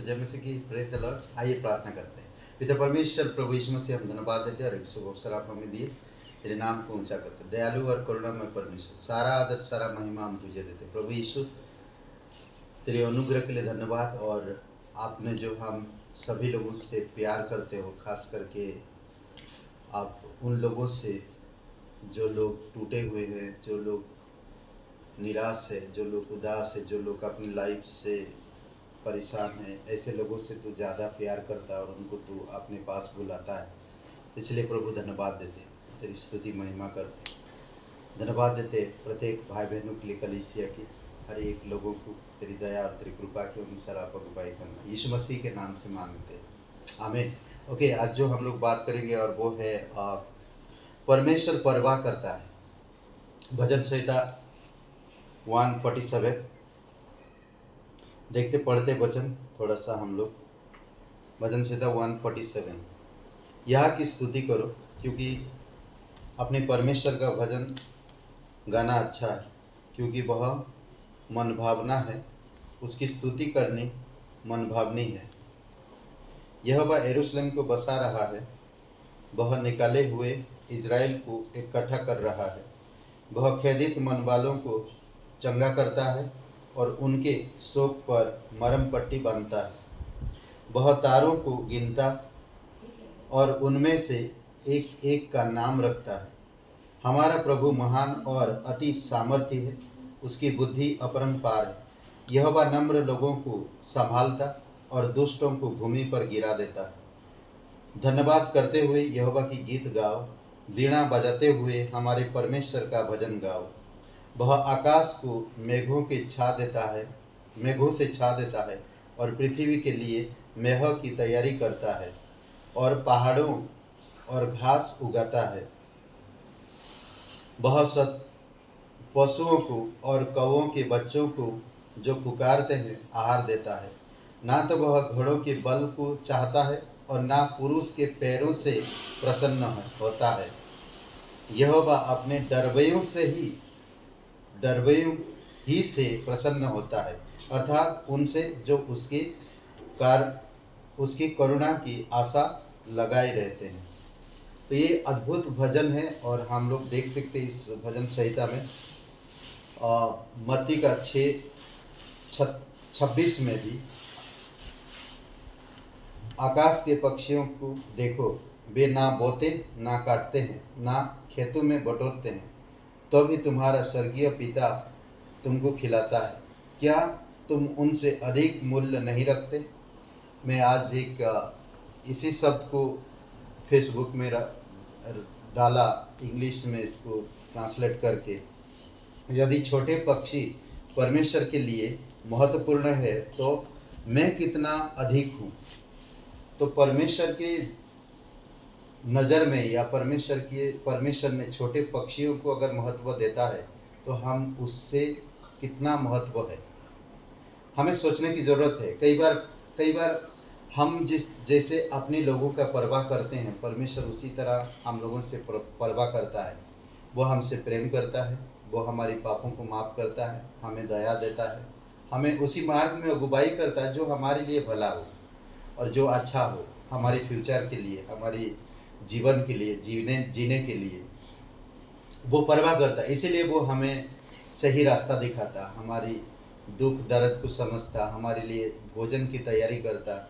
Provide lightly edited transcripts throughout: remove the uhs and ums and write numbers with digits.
जय मसीह की, praise the Lord. आइए प्रार्थना करते हैं। पिता परमेश्वर, प्रभु यीशु मसीह, हम धन्यवाद देते हैं और एक शुभ अवसर आप हमें दिए, तेरे नाम को ऊंचा करते हैं। दयालु और करुणामय परमेश्वर, सारा आदर सारा महिमा हम तुझे देते हैं। प्रभु यीशु, तेरे अनुग्रह के लिए धन्यवाद। और आपने जो हम सभी लोगों से प्यार करते हो, खास करके आप उन लोगों से जो लोग टूटे हुए हैं, जो लोग निराश है, जो लोग उदास है, जो लोग अपनी लाइफ से परेशान है, ऐसे लोगों से तू ज़्यादा प्यार करता है और उनको तू अपने पास बुलाता है। इसलिए प्रभु धन्यवाद देते, तेरी स्तुति महिमा करते, धन्यवाद देते प्रत्येक भाई बहनों के लिए, कलीसिया की हर एक लोगों को तेरी दया और तेरी कृपा के अनुसार आप अगुवाई करना, यीशु मसीह के नाम से मांगते हैं, आमीन। ओके, आज जो हम लोग बात करेंगे और वो है परमेश्वर परवाह करता है। भजन संहिता 147 देखते पढ़ते वचन थोड़ा सा हम लोग। भजन संहिता 147, यहाँ की स्तुति करो, क्योंकि अपने परमेश्वर का भजन गाना अच्छा है, क्योंकि वह मन भावना है, उसकी स्तुति करनी मन भावनी है। यह वह यरूशलेम को बसा रहा है, वह निकाले हुए इज़राइल को इकट्ठा कर रहा है। वह खेदित मन वालों को चंगा करता है और उनके शोक पर मरहम पट्टी बांधता है। वह तारों को गिनता और उनमें से एक एक का नाम रखता है। हमारा प्रभु महान और अति सामर्थ्य है, उसकी बुद्धि अपरंपार है। यह वह नम्र लोगों को संभालता और दुष्टों को भूमि पर गिरा देता है। धन्यवाद करते हुए यहोवा की गीत गाओ, वीणा बजाते हुए हमारे परमेश्वर का भजन गाओ। वह आकाश को मेघों से छा देता है और पृथ्वी के लिए मेह की तैयारी करता है और पहाड़ों और घास उगाता है। वह पशुओं को और कौओं के बच्चों को जो पुकारते हैं आहार देता है। ना तो वह घोड़ों के बल को चाहता है और ना पुरुष के पैरों से प्रसन्न होता है। यह वह अपने डरवैयों ही से प्रसन्न होता है, अर्थात उनसे जो उसकी करुणा की आशा लगाए रहते हैं। तो ये अद्भुत भजन है और हम लोग देख सकते हैं इस भजन संहिता में मत्ती का 6:26 में भी, आकाश के पक्षियों को देखो, वे ना बोते ना काटते हैं, ना खेतों में बटोरते हैं, तो भी तुम्हारा स्वर्गीय पिता तुमको खिलाता है। क्या तुम उनसे अधिक मूल्य नहीं रखते? मैं आज इसी शब्द को फेसबुक में डाला, इंग्लिश में इसको ट्रांसलेट करके, यदि छोटे पक्षी परमेश्वर के लिए महत्वपूर्ण है तो मैं कितना अधिक हूँ। तो परमेश्वर के नज़र में या परमेश्वर ने छोटे पक्षियों को अगर महत्व देता है तो हम उससे कितना महत्व है, हमें सोचने की ज़रूरत है। कई बार हम जैसे अपने लोगों का परवाह करते हैं, परमेश्वर उसी तरह हम लोगों से परवाह करता है। वो हमसे प्रेम करता है, वो हमारे पापों को माफ़ करता है, हमें दया देता है, हमें उसी मार्ग में अगुवाई करता है जो हमारे लिए भला हो और जो अच्छा हो, हमारे फ्यूचर के लिए, हमारी जीवन के लिए, जीने के लिए वो परवाह करता है। इसीलिए वो हमें सही रास्ता दिखाता, हमारी दुख दर्द को समझता, हमारे लिए भोजन की तैयारी करता।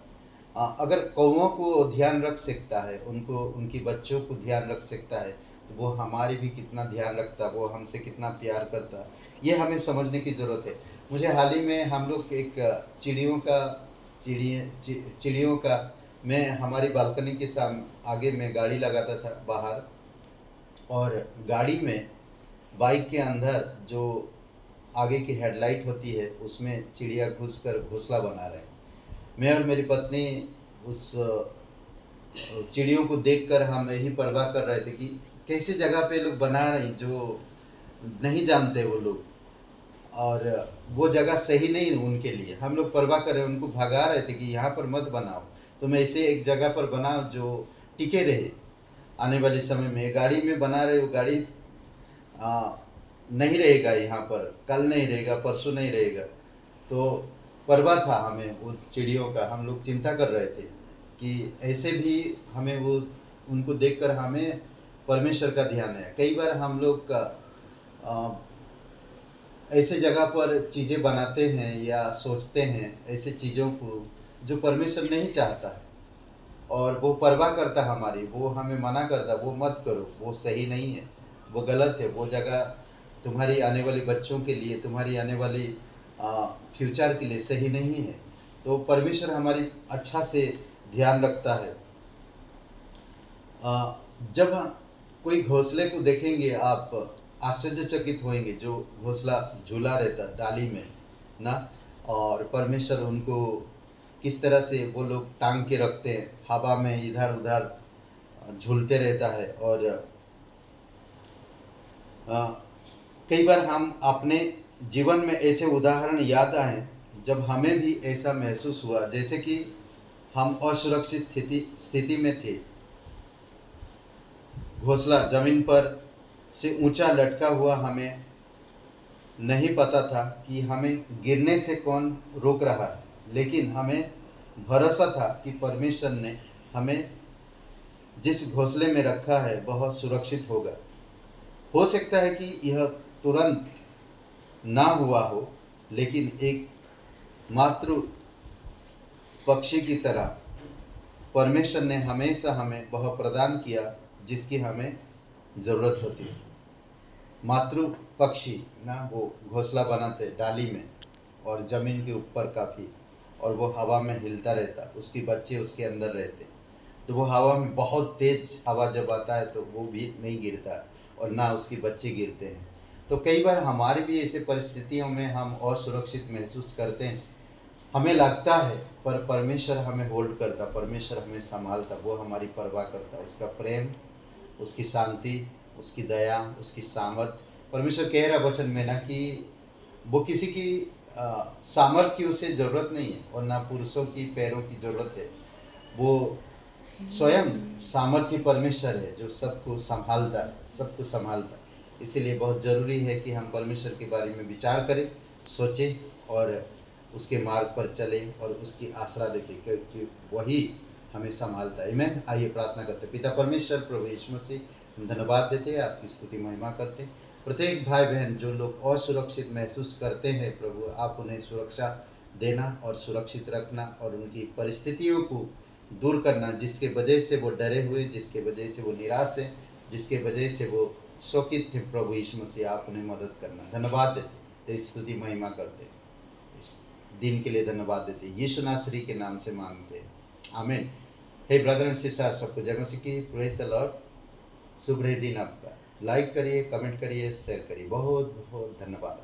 अगर कौओं को ध्यान रख सकता है, उनकी बच्चों को ध्यान रख सकता है, तो वो हमारी भी कितना ध्यान रखता, वो हमसे कितना प्यार करता, ये हमें समझने की ज़रूरत है। मुझे हाल ही में हम लोग एक चिड़ियों का मैं हमारी बालकनी के आगे में गाड़ी लगाता था बाहर, और गाड़ी में बाइक के अंदर जो आगे की हेडलाइट होती है उसमें चिड़िया घुसकर घोंसला बना रहे हैं। मैं और मेरी पत्नी उस चिड़ियों को देखकर हम यही परवाह कर रहे थे कि कैसे जगह पे लोग बना रहे हैं जो नहीं जानते वो लोग, और वो जगह सही नहीं उनके लिए। हम लोग परवाह कर रहे, उनको भगा रहे थे कि यहाँ पर मत बनाओ, तुम ऐसे एक जगह पर बनाओ जो टिके रहे आने वाले समय में। गाड़ी में बना रहे, वो गाड़ी नहीं रहेगा यहाँ पर, कल नहीं रहेगा, परसों नहीं रहेगा। तो परवाह था हमें उन चिड़ियों का। हम लोग चिंता कर रहे थे कि ऐसे भी हमें वो उनको देखकर हमें परमेश्वर का ध्यान है। कई बार हम लोग अ, ऐसे जगह पर चीज़ें बनाते हैं या सोचते हैं ऐसे चीज़ों को जो परमेश्वर नहीं चाहता है, और वो परवाह करता है हमारी, वो हमें मना करता है, वो मत करो, वो सही नहीं है, वो गलत है, वो जगह तुम्हारी आने वाले बच्चों के लिए, तुम्हारी आने वाली फ्यूचर के लिए सही नहीं है। तो परमेश्वर हमारी अच्छा से ध्यान रखता है। जब कोई घोंसले को देखेंगे आप आश्चर्यचकित होंगे, जो घोंसला झूला रहता डाली में ना, और परमेश्वर उनको किस तरह से वो लोग टांग के रखते हैं, हवा में इधर उधर झूलते रहता है। और कई बार हम अपने जीवन में ऐसे उदाहरण याद आए जब हमें भी ऐसा महसूस हुआ, जैसे कि हम असुरक्षित स्थिति में थे। घोंसला जमीन पर से ऊंचा लटका हुआ, हमें नहीं पता था कि हमें गिरने से कौन रोक रहा है, लेकिन हमें भरोसा था कि परमेश्वर ने हमें जिस घोंसले में रखा है वह सुरक्षित होगा। हो सकता है कि यह तुरंत ना हुआ हो, लेकिन एक मातृ पक्षी की तरह परमेश्वर ने हमेशा हमें वह प्रदान किया जिसकी हमें ज़रूरत होती है। मातृ पक्षी ना, वो घोंसला बनाते डाली में और ज़मीन के ऊपर काफ़ी, और वो हवा में हिलता रहता, उसके बच्चे उसके अंदर रहते। तो वो हवा में बहुत तेज़ हवा जब आता है तो वो भी नहीं गिरता और ना उसके बच्चे गिरते हैं। तो कई बार हमारी भी ऐसे परिस्थितियों में हम असुरक्षित महसूस करते हैं, हमें लगता है, पर परमेश्वर हमें होल्ड करता, परमेश्वर हमें संभालता, वो हमारी परवाह करता। उसका प्रेम, उसकी शांति, उसकी दया, उसकी सामर्थ। परमेश्वर कह रहा वचन में ना कि वो किसी की सामर्थ की उसे ज़रूरत नहीं है और ना पुरुषों की पैरों की ज़रूरत है। वो स्वयं सामर्थ्य परमेश्वर है जो सबको संभालता है, सबको संभालता है। इसीलिए बहुत ज़रूरी है कि हम परमेश्वर के बारे में विचार करें, सोचें और उसके मार्ग पर चलें और उसकी आसरा देखें, क्योंकि वही हमें संभालता है। आमीन। आइए प्रार्थना करते हैं। पिता परमेश्वर, प्रभु यीशु मसीह, हम धन्यवाद देते हैं, आपकी स्तुति महिमा करते हैं। प्रत्येक भाई बहन जो लोग असुरक्षित महसूस करते हैं, प्रभु आप उन्हें सुरक्षा देना और सुरक्षित रखना और उनकी परिस्थितियों को दूर करना, जिसके वजह से वो डरे हुए, जिसके वजह से वो निराश हैं, जिसके वजह से वो शोकित थे, प्रभु यीशु मसीह आप उन्हें मदद करना। धन्यवाद देते, तेरी स्तुति महिमा करते, इस दिन के लिए धन्यवाद देते, यीशु नासरी के नाम से मांगते, आमीन। हे ब्रदर एंड सिस्टर, सबको जय मसीह की, प्रेज द लॉर्ड। शुभ दिन आपका। लाइक करिए, कमेंट करिए, शेयर करिए। बहुत बहुत धन्यवाद।